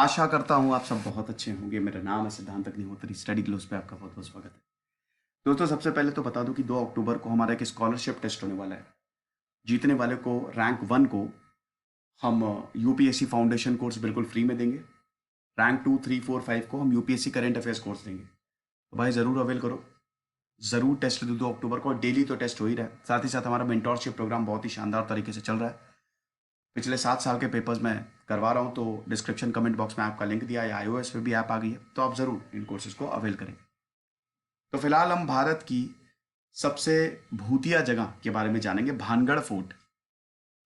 आशा करता हूँ आप सब बहुत अच्छे होंगे। मेरा नाम है सिद्धांत अग्निहोत्री। स्टडी ग्लोस पे आपका बहुत बहुत स्वागत है। दोस्तों, सबसे पहले तो बता दूं कि 2 अक्टूबर को हमारा एक स्कॉलरशिप टेस्ट होने वाला है। जीतने वाले को रैंक 1 को हम यूपीएससी फाउंडेशन कोर्स बिल्कुल फ्री में देंगे। रैंक 2, 3, 4, 5 को हम यूपीएससी करंट अफेयर्स कोर्स देंगे। तो भाई ज़रूर अवेल करो, ज़रूर टेस्ट दो 2 अक्टूबर को। डेली तो टेस्ट हो ही रहा है, साथ ही साथ हमारा मेंटोरशिप प्रोग्राम बहुत ही शानदार तरीके से चल रहा है। पिछले 7 साल के पेपर्स मैं करवा रहा हूँ, तो डिस्क्रिप्शन कमेंट बॉक्स में आपका लिंक दिया है। iOS पे भी ऐप आ गई है, तो आप ज़रूर इन कोर्सेज को अवेल करें। तो फिलहाल हम भारत की सबसे भूतिया जगह के बारे में जानेंगे, भानगढ़ फोर्ट,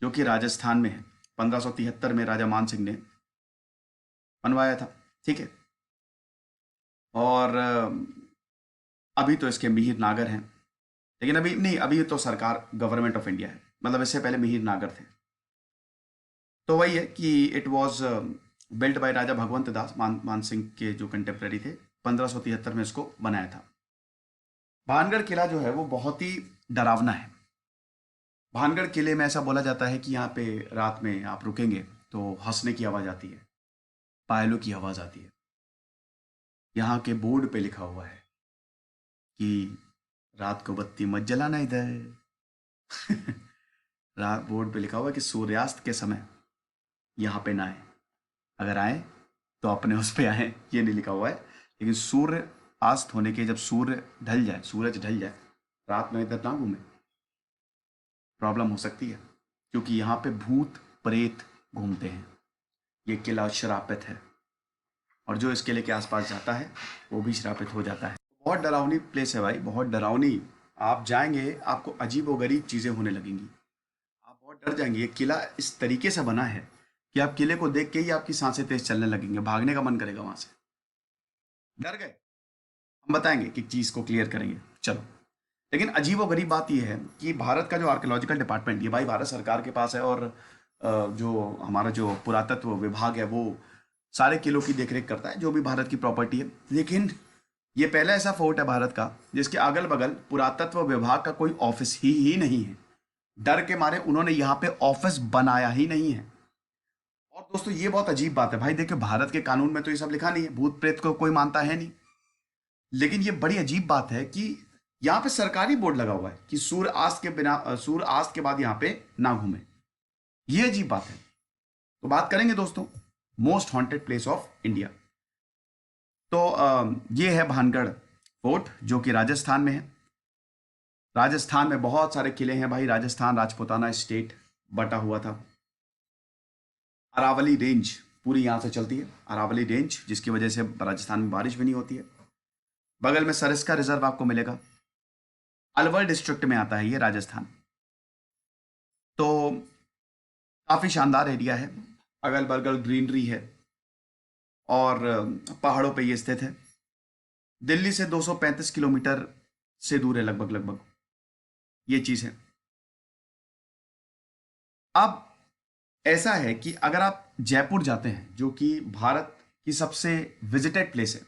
जो कि राजस्थान में है। 1573 में राजा मान सिंह ने बनवाया था, ठीक है। और अभी तो इसके मिहिर नागर हैं, लेकिन अभी नहीं, अभी तो सरकार गवर्नमेंट ऑफ इंडिया है, मतलब इससे पहले मिहिर नागर थे। तो वही है कि इट वॉज बिल्ट बाय राजा भगवंत दास, मान सिंह के जो कंटेम्प्रेरी थे। 1573 में इसको बनाया था। भानगढ़ किला जो है वो बहुत ही डरावना है। भानगढ़ किले में ऐसा बोला जाता है कि यहाँ पे रात में आप रुकेंगे तो हंसने की आवाज़ आती है, पायलों की आवाज़ आती है। यहाँ के बोर्ड पे लिखा हुआ है कि रात को बत्ती मत जलाना इधर। रात बोर्ड पे लिखा हुआ है कि सूर्यास्त के समय यहाँ पे ना आए, अगर आए तो अपने उस पे आए। ये नहीं लिखा हुआ है, लेकिन सूर्य अस्त होने के, जब सूर्य ढल जाए, सूरज ढल जाए, रात में इधर ना घूमे, प्रॉब्लम हो सकती है। क्योंकि यहाँ पे भूत प्रेत घूमते हैं। ये किला श्रापित है, और जो इस किले के आसपास जाता है वो भी श्रापित हो जाता है। बहुत डरावनी प्लेस है भाई, बहुत डरावनी। आप जाएंगे, आपको अजीब व गरीब चीज़ें होने लगेंगी, आप बहुत डर जाएंगे। ये किला इस तरीके से बना है कि आप किले को देख के ही आपकी सांसें तेज चलने लगेंगे, भागने का मन करेगा वहां से। डर गए? हम बताएंगे कि चीज़ को क्लियर करेंगे, चलो। लेकिन अजीब व गरीब बात यह है कि भारत का जो आर्कियोलॉजिकल डिपार्टमेंट, ये भाई भारत सरकार के पास है, और जो हमारा जो पुरातत्व विभाग है वो सारे किलों की देखरेख करता है, जो भी भारत की प्रॉपर्टी है। लेकिन ये पहला ऐसा फोर्ट है भारत का जिसके अगल बगल पुरातत्व विभाग का कोई ऑफिस ही नहीं है। डर के मारे उन्होंने यहाँ पे ऑफिस बनाया ही नहीं है। और दोस्तों, ये बहुत अजीब बात है भाई। देखिए, भारत के कानून में तो ये सब लिखा नहीं है, भूत प्रेत को कोई मानता है नहीं। लेकिन ये बड़ी अजीब बात है कि यहाँ पे सरकारी बोर्ड लगा हुआ है कि सूर्य अस्त के बाद यहाँ पे ना घूमे। ये अजीब बात है। तो बात करेंगे दोस्तों, most haunted place of India. तो ये है भानगढ़ फोर्ट, जो कि राजस्थान में है। राजस्थान में बहुत सारे किले हैं भाई। राजस्थान राजपूताना स्टेट बटा हुआ था। अरावली रेंज पूरी यहाँ से चलती है, अरावली रेंज, जिसकी वजह से राजस्थान में बारिश भी नहीं होती है। बगल में सरिस्का रिजर्व आपको मिलेगा। अलवर डिस्ट्रिक्ट में आता है ये, राजस्थान। तो काफ़ी शानदार एरिया है, अगल बगल ग्रीनरी है, और पहाड़ों पे ये स्थित है। दिल्ली से 235 किलोमीटर से दूर है, लगभग लगभग, ये चीज़ है। अब ऐसा है कि अगर आप जयपुर जाते हैं, जो कि भारत की सबसे विजिटेड प्लेस है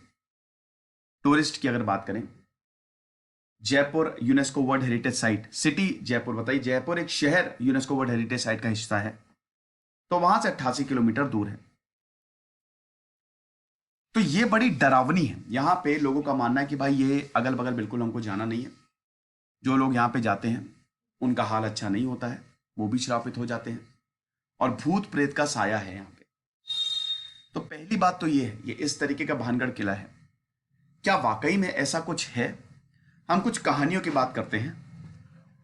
टूरिस्ट की अगर बात करें, Jaipur UNESCO world heritage site, city Jaipur, बताइए, जयपुर एक शहर यूनेस्को वर्ल्ड हेरिटेज साइट का हिस्सा है, तो वहां से 88 किलोमीटर दूर है। तो ये बड़ी डरावनी है। यहां पे लोगों का मानना है कि भाई ये अगल बगल बिल्कुल हमको जाना नहीं है। जो लोग यहां पे जाते हैं उनका हाल अच्छा नहीं होता है, वो भी श्रापित हो जाते हैं, और भूत प्रेत का साया है यहाँ पे। तो पहली बात तो ये है, ये इस तरीके का भानगढ़ किला है। क्या वाकई में ऐसा कुछ है? हम कुछ कहानियों की बात करते हैं,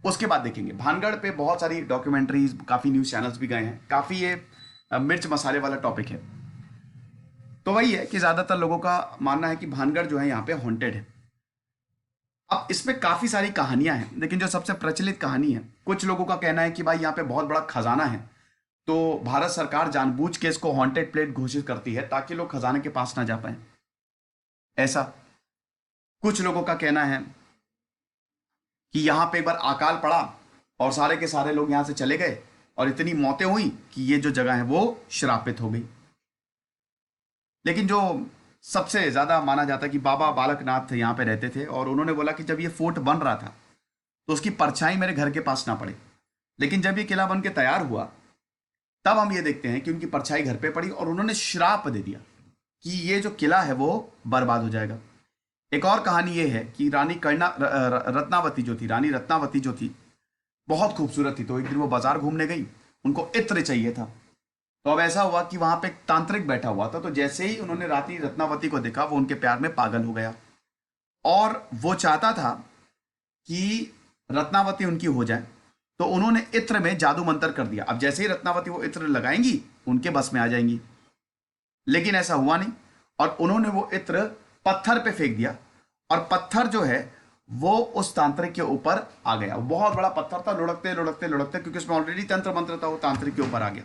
उसके बाद देखेंगे। भानगढ़ पे बहुत सारी डॉक्यूमेंट्रीज, काफ़ी न्यूज़ चैनल्स भी गए हैं। काफ़ी ये मिर्च मसाले वाला टॉपिक है। तो वही है कि ज़्यादातर लोगों का मानना है कि भानगढ़ जो है यहाँ पे हॉन्टेड है। अब इसमें काफ़ी सारी कहानियां हैं, लेकिन जो सबसे प्रचलित कहानी है, कुछ लोगों का कहना है कि भाई यहाँ पे बहुत बड़ा खजाना है, तो भारत सरकार जानबूझ के इसको हॉन्टेड प्लेस घोषित करती है ताकि लोग खजाने के पास ना जा पाए। ऐसा कुछ लोगों का कहना है कि यहाँ पे एक बार अकाल पड़ा और सारे के सारे लोग यहाँ से चले गए, और इतनी मौतें हुई कि ये जो जगह है वो श्रापित हो गई। लेकिन जो सबसे ज़्यादा माना जाता है कि बाबा बालकनाथ यहाँ पे रहते थे, और उन्होंने बोला कि जब ये फोर्ट बन रहा था तो उसकी परछाई मेरे घर के पास ना पड़े। लेकिन जब ये किला बन के तैयार हुआ, तब हम ये देखते हैं कि उनकी परछाई घर पे पड़ी, और उन्होंने श्राप दे दिया कि ये जो किला है वो बर्बाद हो जाएगा। एक और कहानी ये है कि रानी रत्नावती जो थी, रानी रत्नावती जो थी, बहुत खूबसूरत थी। तो एक दिन वो बाजार घूमने गई, उनको इत्र चाहिए था। तो अब ऐसा हुआ कि वहां पे एक तांत्रिक बैठा हुआ था। तो जैसे ही उन्होंने रानी रत्नावती को देखा, वो उनके प्यार में पागल हो गया और वो चाहता था कि रत्नावती उनकी हो जाए। तो उन्होंने इत्र में जादू मंत्र कर दिया। अब जैसे ही रत्नावती वो इत्र लगाएंगी, उनके बस में आ जाएंगी। लेकिन ऐसा हुआ नहीं, और उन्होंने वो इत्र पत्थर पे फेंक दिया, और पत्थर जो है वो उस तांत्रिक के ऊपर आ गया। बहुत बड़ा पत्थर था, लुढ़कते लुढ़कते लुढ़कते, क्योंकि उसमें ऑलरेडी तंत्र मंत्र था, वो तांत्रिक के ऊपर आ गया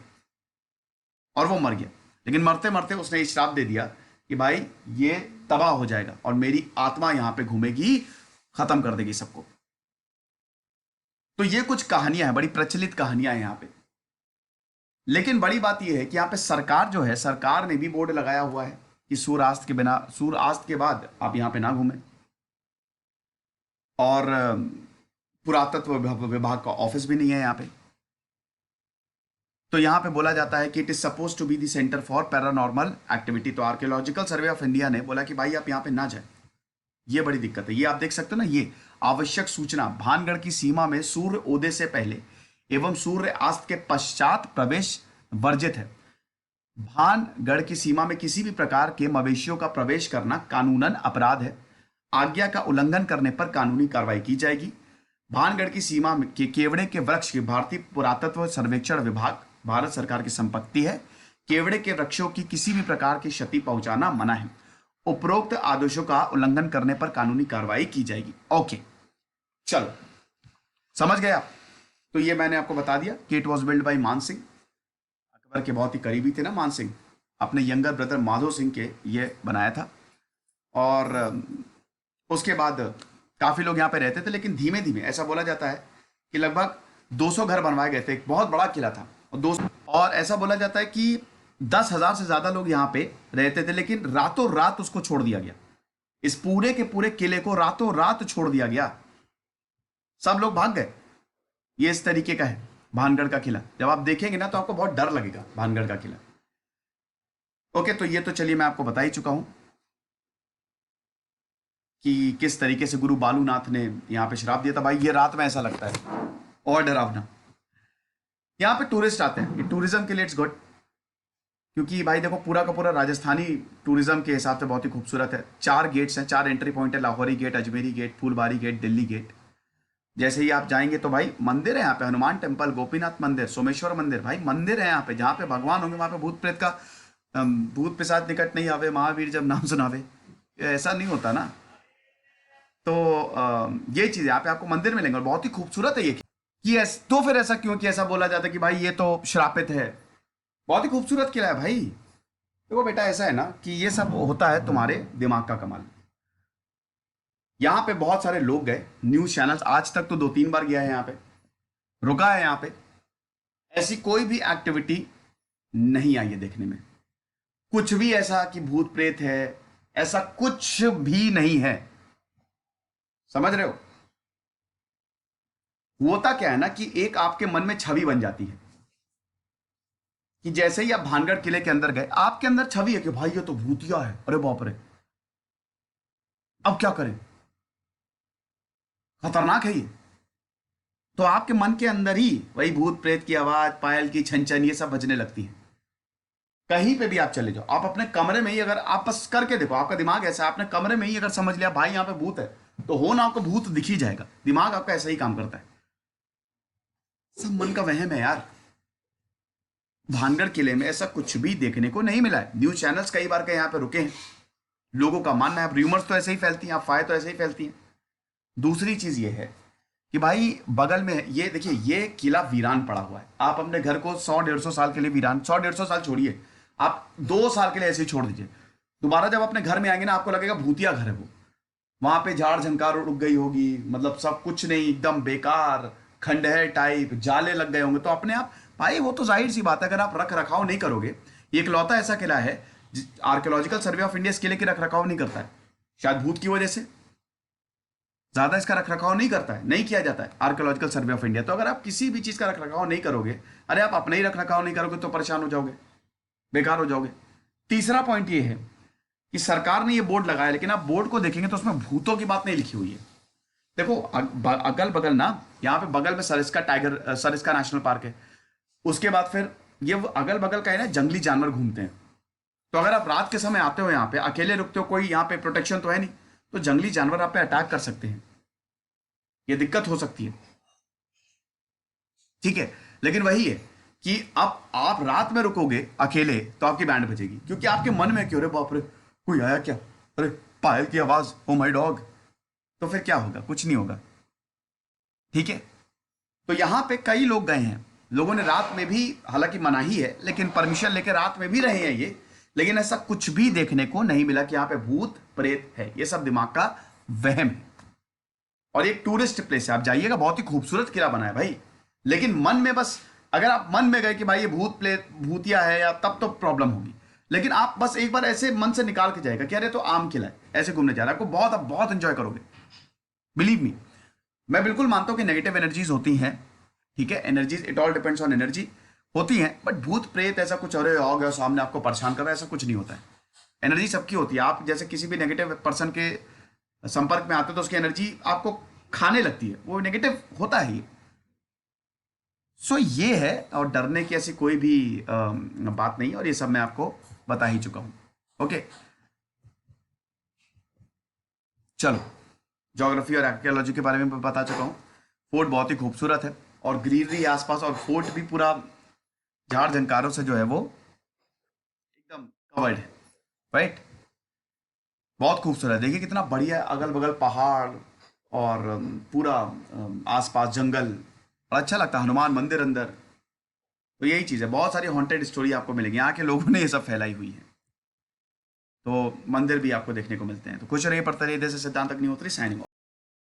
और वो मर गया। लेकिन मरते मरते उसने एक श्राप दे दिया कि भाई ये तबाह हो जाएगा और मेरी आत्मा यहां पे घूमेगी, खत्म कर देगी सबको। तो ये कुछ कहानियां हैं, बड़ी प्रचलित कहानियां हैं यहां पे। लेकिन बड़ी बात यह है कि यहाँ पे सरकार जो है, सरकार ने भी बोर्ड लगाया हुआ है कि सूर्यास्त के बिना, सूर्यास्त के बाद आप यहाँ पे ना घूमें। और पुरातत्व विभाग का ऑफिस भी नहीं है यहाँ पे। तो यहाँ पे बोला जाता है कि it is suppose to be the centre for paranormal activity. तो आर्कियोलॉजिकल सर्वे ऑफ इंडिया ने बोला कि भाई आप यहाँ पे ना जाए, ये बड़ी दिक्कत है। ये आप देख सकते हो ना, ये आवश्यक सूचना, भानगढ़ की सीमा में सूर्य उदय से पहले एवं सूर्य अस्त के पश्चात प्रवेश वर्जित है। भानगढ़ की सीमा में किसी भी प्रकार के मवेशियों का प्रवेश करना कानूनन अपराध है। आज्ञा का उल्लंघन करने पर कानूनी कार्रवाई की जाएगी। भानगढ़ की सीमा में के केवड़े के वृक्ष की भारतीय पुरातत्व सर्वेक्षण विभाग भारत सरकार की संपत्ति है। केवड़े के वृक्षों की किसी भी प्रकार की क्षति पहुंचाना मना है। उपरोक्त आदेशों का उल्लंघन करने पर कानूनी कार्रवाई की जाएगी। ओके, चलो समझ गए आप। तो ये मैंने आपको बता दिया कि इट वॉज बिल्ड बाई मान सिंह। अकबर के बहुत ही करीबी थे ना मान सिंह, अपने यंगर ब्रदर माधो सिंह के ये बनाया था। और उसके बाद काफी लोग यहाँ पे रहते थे, लेकिन धीमे धीमे ऐसा बोला जाता है कि लगभग 200 घर बनवाए गए थे। एक बहुत बड़ा किला था और 200, और ऐसा बोला जाता है कि 10,000 से ज्यादा लोग यहाँ पे रहते थे, लेकिन रातों रात उसको छोड़ दिया गया। इस पूरे के पूरे किले को रातों रात छोड़ दिया गया, सब लोग भाग गए। ये इस तरीके का है भानगढ़ का किला। जब आप देखेंगे ना तो आपको बहुत डर लगेगा भानगढ़ का किला। ओके, तो ये तो चलिए मैं आपको बता ही चुका हूं कि किस तरीके से गुरु बालूनाथ ने यहाँ पे श्राप दिया था। भाई ये रात में ऐसा लगता है और डरावना। यहाँ पे टूरिस्ट आते हैं, ये टूरिज्म के लिए इट्स गुड, क्योंकि भाई देखो पूरा का पूरा राजस्थानी टूरिज्म के हिसाब से बहुत ही खूबसूरत है। 4 गेट्स हैं, 4 एंट्री पॉइंट है, Lahori gate, Ajmeri gate, Phulbari gate, Delhi gate. जैसे ही आप जाएंगे तो भाई मंदिर है यहाँ पे, हनुमान टेम्पल, गोपीनाथ मंदिर, सोमेश्वर मंदिर, भाई मंदिर है यहाँ पे। जहाँ पे भगवान होंगे वहां पे भूत प्रेत का भूत पिशाच निकट नहीं आवे, महावीर जब नाम सुनावे, ऐसा नहीं होता ना। तो ये चीज यहाँ पे आपको मंदिर मिलेंगे और बहुत ही खूबसूरत है ये कि तो फिर ऐसा क्यों कि ऐसा बोला जाता है कि भाई ये तो श्रापित है। बहुत ही खूबसूरत किला है भाई। देखो बेटा, ऐसा है ना कि ये सब होता है तुम्हारे दिमाग का कमाल। यहाँ पे बहुत सारे लोग गए, न्यूज चैनल्स, आज तक तो 2-3 बार गया है यहाँ पे, रुका है यहाँ पे, ऐसी कोई भी एक्टिविटी नहीं आई है देखने में। कुछ भी ऐसा कि भूत प्रेत है, ऐसा कुछ भी नहीं है। समझ रहे हो? होता क्या है ना कि एक आपके मन में छवि बन जाती है कि जैसे ही आप भानगढ़ किले के अंदर गए, आपके अंदर छवि है कि भाई ये तो भूतिया है, अरे बाप रे, अब क्या करें, खतरनाक है ये। तो आपके मन के अंदर ही वही भूत प्रेत की आवाज, पायल की छन ये सब बजने लगती है। कहीं पे भी आप चले जाओ, आप अपने कमरे में ही अगर आप बस करके देखो, आपका दिमाग ऐसा है, आपने कमरे में ही अगर समझ लिया भाई यहाँ पे भूत है, तो हो ना आपको भूत दिख ही जाएगा। दिमाग आपका ऐसा ही काम करता है। सब मन का वहम है यार। भानगढ़ किले में ऐसा कुछ भी देखने को नहीं मिला है। न्यूज चैनल्स कई बार के यहाँ पे रुके हैं, लोगों का मानना है, रूमर्स तो ऐसे ही फैलती हैं, अफवाहें तो ऐसे ही फैलती हैं। दूसरी चीज ये है कि भाई बगल में ये देखिए, ये किला वीरान पड़ा हुआ है। आप अपने घर को 100-150 साल के लिए वीरान, 100-150 साल छोड़िए, आप 2 साल के लिए ऐसे ही छोड़ दीजिए। दोबारा जब अपने घर में आएंगे ना, आपको लगेगा भूतिया घर है वो। वहां पे झाड़ झंकार उड़ गई होगी, मतलब सब कुछ नहीं, एकदम बेकार, खंडहर टाइप, जाले लग गए होंगे। तो अपने आप भाई वो तो जाहिर सी बात है, अगर आप रख रखाव नहीं करोगे, ये इकलौता ऐसा किला है, आर्कियोलॉजिकल सर्वे ऑफ इंडिया इस किले की रख रखाव नहीं करता है, शायद भूत की वजह से ज्यादा इसका रख रखाव नहीं करता है, नहीं किया जाता है आर्कियोलॉजिकल सर्वे ऑफ इंडिया। तो अगर आप किसी भी चीज का रख रखाव नहीं करोगे, अरे आप अपने ही रख रखाव नहीं करोगे तो परेशान हो जाओगे, बेकार हो जाओगे। तीसरा पॉइंट ये है कि सरकार ने ये बोर्ड लगाया, लेकिन आप बोर्ड को देखेंगे तो उसमें भूतों की बात नहीं लिखी हुई है। देखो अगल बगल ना, यहाँ पे बगल में सरिस्का नेशनल पार्क है, उसके बाद फिर ये अगल बगल का है ना, जंगली जानवर घूमते हैं। तो अगर आप रात के समय आते हो यहाँ पे, अकेले रुकते हो, कोई यहाँ पे प्रोटेक्शन तो है नहीं, तो जंगली जानवर आप पे अटैक कर सकते हैं, ये दिक्कत हो सकती है। ठीक है, लेकिन वही है कि अब आप रात में रुकोगे अकेले तो आपकी बैंड बजेगी, क्योंकि आपके मन में क्यों, रे बाप रे कोई आया क्या, अरे पायल की आवाज, ओ माय डॉग, तो फिर क्या होगा, कुछ नहीं होगा। ठीक है, तो यहां पे कई लोग गए हैं, लोगों ने रात में भी, हालांकि मनाही है लेकिन परमिशन लेकर रात में भी रहे हैं ये, लेकिन ऐसा कुछ भी देखने को नहीं मिला कि यहाँ पे भूत प्रेत है। ये सब दिमाग का वहम है। और एक टूरिस्ट प्लेस है, आप जाइएगा, बहुत ही खूबसूरत किला बना है भाई, लेकिन मन में बस, अगर आप मन में गए कि भाई ये भूत प्रेत भूतिया है या, तब तो प्रॉब्लम होगी। लेकिन आप बस एक बार ऐसे मन से निकाल के जाएगा कि अरे तो आम किला है, ऐसे घूमने जा रहा है, आपको बहुत, आप बहुत एंजॉय करोगे, बिलीव मी। मैं बिल्कुल मानता हूं कि नेगेटिव एनर्जीज होती हैं, ठीक है, energies, it all depends on energy, होती हैं, बट भूत प्रेत ऐसा कुछ, अरे आ गया सामने आपको परेशान कर रहा है, ऐसा कुछ नहीं होता है। एनर्जी सबकी होती है। आप जैसे किसी भी नेगेटिव पर्सन के संपर्क में आते हो तो उसकी एनर्जी आपको खाने लगती है, वो नेगेटिव होता है। सो ये है, और डरने की ऐसी कोई भी बात नहीं, और ये सब मैं आपको बता ही चुका हूं। ओके, चलो, ज्योग्राफी और आर्कियोलॉजी के बारे में बता चुका हूँ। फोर्ट बहुत ही खूबसूरत है, और ग्रीनरी आसपास, और फोर्ट भी पूरा झाड़ झंकारों से जो है वो एकदम कवर्ड है, राइट। बहुत खूबसूरत, देखिए कितना बढ़िया है, अगल बगल पहाड़ और पूरा आसपास जंगल, और अच्छा लगता है, हनुमान मंदिर अंदर। तो यही चीज़ है, बहुत सारी हॉन्टेड स्टोरी आपको मिलेगी, यहाँ के लोगों ने ये सब फैलाई हुई है। तो मंदिर भी आपको देखने को मिलते हैं। तो खुश रहिए, पढ़ते रहिए, जैसे सिद्धांत अग्निहोत्री, साइनिंग ऑफ।